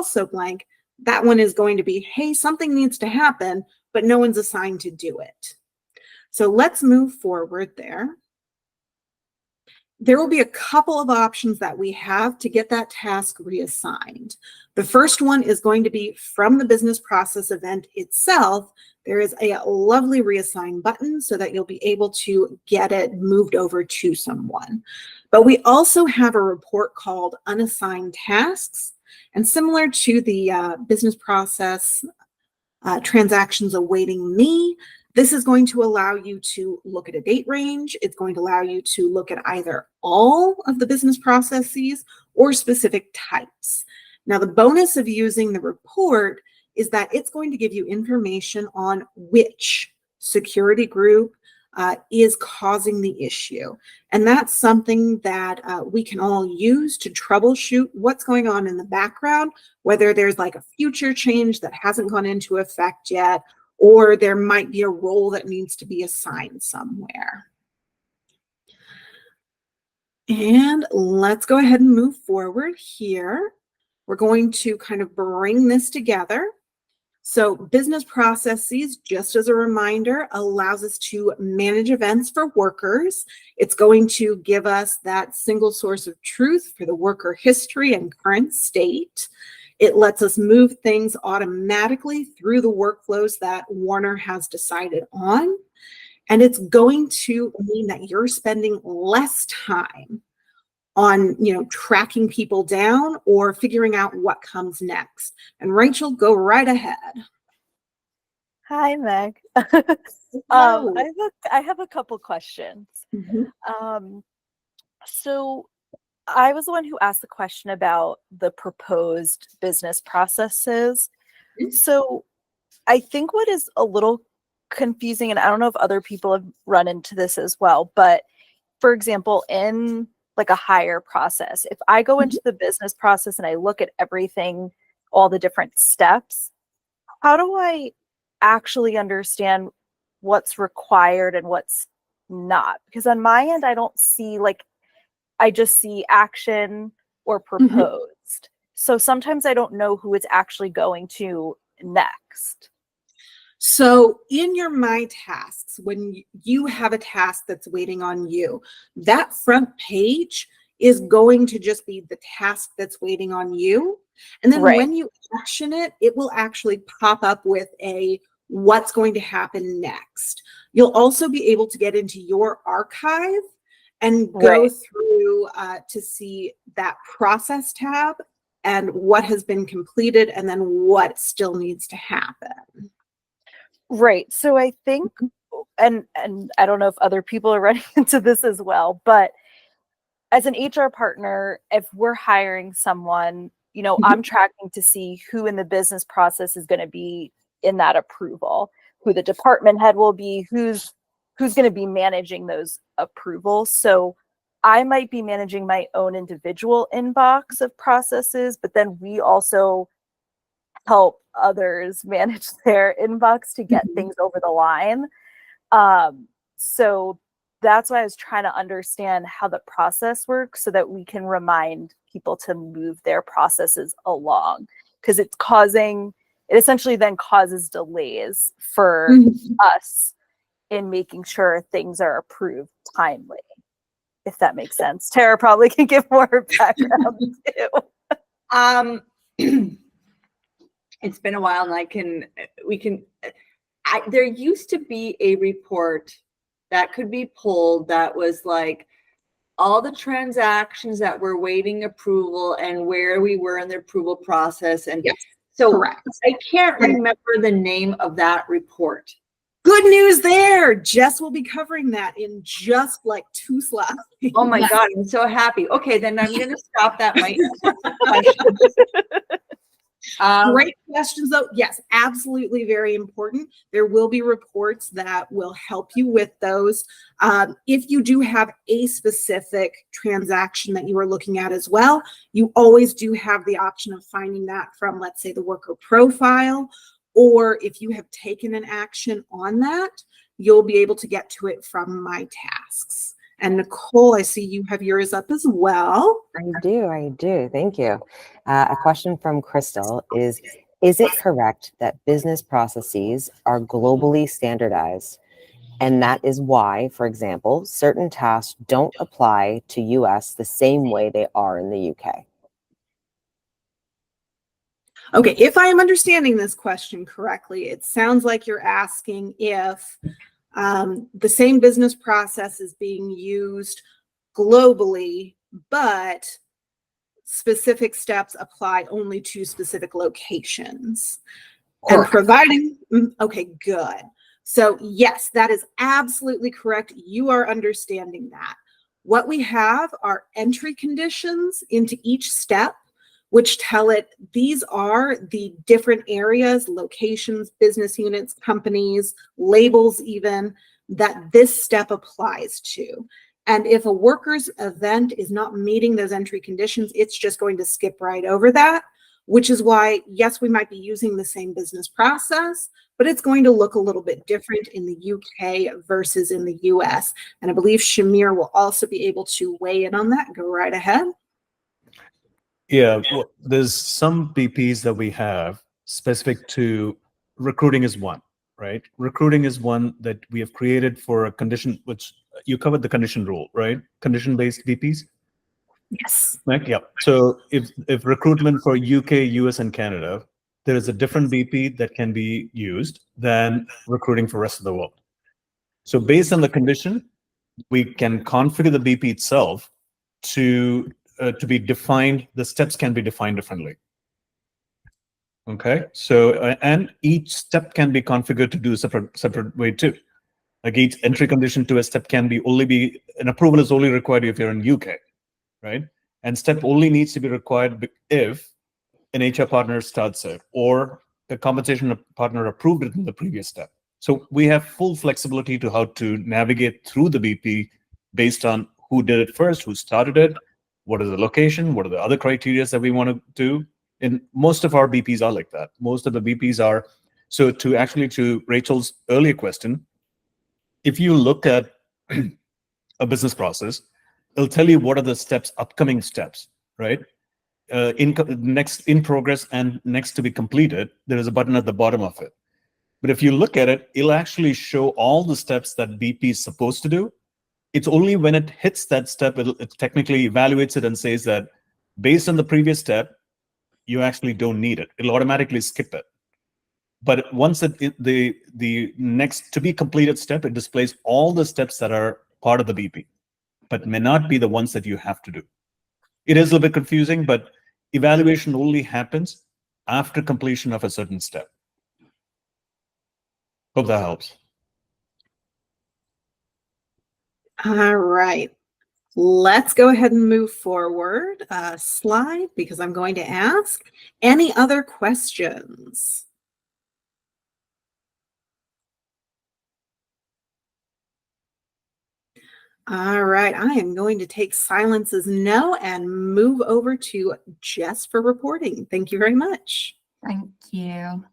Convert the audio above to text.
also blank, that one is going to be, hey, something needs to happen, but no one's assigned to do it. So let's move forward there. There will be a couple of options that we have to get that task reassigned. The first one is going to be from the business process event itself. There is a lovely reassign button so that you'll be able to get it moved over to someone. But we also have a report called unassigned tasks. And similar to the business process transactions awaiting me, this is going to allow you to look at a date range. It's going to allow you to look at either all of the business processes or specific types. Now, the bonus of using the report is that it's going to give you information on which security group is causing the issue. And that's something that we can all use to troubleshoot what's going on in the background, whether there's like a future change that hasn't gone into effect yet, or there might be a role that needs to be assigned somewhere. And let's go ahead and move forward here. We're going to kind of bring this together. So business processes, just as a reminder, allows us to manage events for workers. It's going to give us that single source of truth for the worker history and current state. It lets us move things automatically through the workflows that Warner has decided on. And it's going to mean that you're spending less time on, tracking people down or figuring out what comes next. And Rachel, go right ahead. Hi, Meg. I have a couple questions. Mm-hmm. So I was the one who asked the question about the proposed business processes. Mm-hmm. So I think what is a little confusing, and I don't know if other people have run into this as well, but for example, in like a hire process, if I go into the business process and I look at everything, all the different steps, how do I actually understand what's required and what's not? Because on my end, I don't see, I just see action or proposed. So sometimes I don't know who it's actually going to next. So in your My Tasks, when you have a task that's waiting on you, that front page is going to just be the task that's waiting on you. And then when you action it, it will actually pop up with a what's going to happen next. You'll also be able to get into your archive and go through to see that process tab and what has been completed and then what still needs to happen. Right. So I think, and I don't know if other people are running into this as well, but as an HR partner, if we're hiring someone, I'm tracking to see who in the business process is going to be in that approval, who the department head will be, who's going to be managing those approvals. So I might be managing my own individual inbox of processes, but then we also help others manage their inbox to get things over the line. So that's why I was trying to understand how the process works so that we can remind people to move their processes along, because it essentially then causes delays for us in making sure things are approved timely, if that makes sense. Tara probably can give more background too. It's been a while, and there used to be a report that could be pulled that was like all the transactions that were waiting approval and where we were in the approval process. And Correct. I can't remember the name of that report. Good news there. Jess will be covering that in just like 2 slides. Oh my God, I'm so happy. Okay, then I'm going to stop that. Great questions, though. Yes, absolutely very important. There will be reports that will help you with those. If you do have a specific transaction that you are looking at as well, you always do have the option of finding that from, let's say, the worker profile, or if you have taken an action on that, you'll be able to get to it from My Tasks. And Nicole, I see you have yours up as well. I do. Thank you. A question from Crystal is it correct that business processes are globally standardized? And that is why, for example, certain tasks don't apply to US the same way they are in the UK. Okay, if I am understanding this question correctly, it sounds like you're asking if the same business process is being used globally, but specific steps apply only to specific locations. And providing, okay, good. So yes, that is absolutely correct. You are understanding that. What we have are entry conditions into each step, which tell it these are the different areas, locations, business units, companies, labels even, that this step applies to. And if a worker's event is not meeting those entry conditions, it's just going to skip right over that, which is why, yes, we might be using the same business process, but it's going to look a little bit different in the UK versus in the US. And I believe Shamir will also be able to weigh in on that. Go right ahead. Yeah, well, there's some BPs that we have specific to recruiting is one, right? Recruiting is one that we have created for a condition, which you covered the condition rule, right? Condition-based BPs. Yes. Right? Yeah. So if recruitment for UK, US, and Canada, there is a different BP that can be used than recruiting for rest of the world. So based on the condition, we can configure the BP itself to be defined. The steps can be defined differently. Okay. So and each step can be configured to do separate way too. Like each entry condition to a step can be an approval is only required if you're in UK, right? And step only needs to be required if an HR partner starts it or a compensation partner approved it in the previous step. So we have full flexibility to how to navigate through the BP based on who did it first, who started it, what is the location, what are the other criteria that we want to do. And most of our BPs are like that. Most of the BPs are. So to Rachel's earlier question, if you look at a business process, it'll tell you what are the steps, upcoming steps, right? Next in progress and next to be completed, there is a button at the bottom of it. But if you look at it, it'll actually show all the steps that BP is supposed to do. It's only when it hits that step, it technically evaluates it and says that based on the previous step, you actually don't need it. It'll automatically skip it. But once the next to be completed step, it displays all the steps that are part of the BP, but may not be the ones that you have to do. It is a little bit confusing, but evaluation only happens after completion of a certain step. Hope that helps. All right. Let's go ahead and move forward a slide because I'm going to ask any other questions. All right, I am going to take silence as no and move over to Jess for reporting. Thank you very much. Thank you.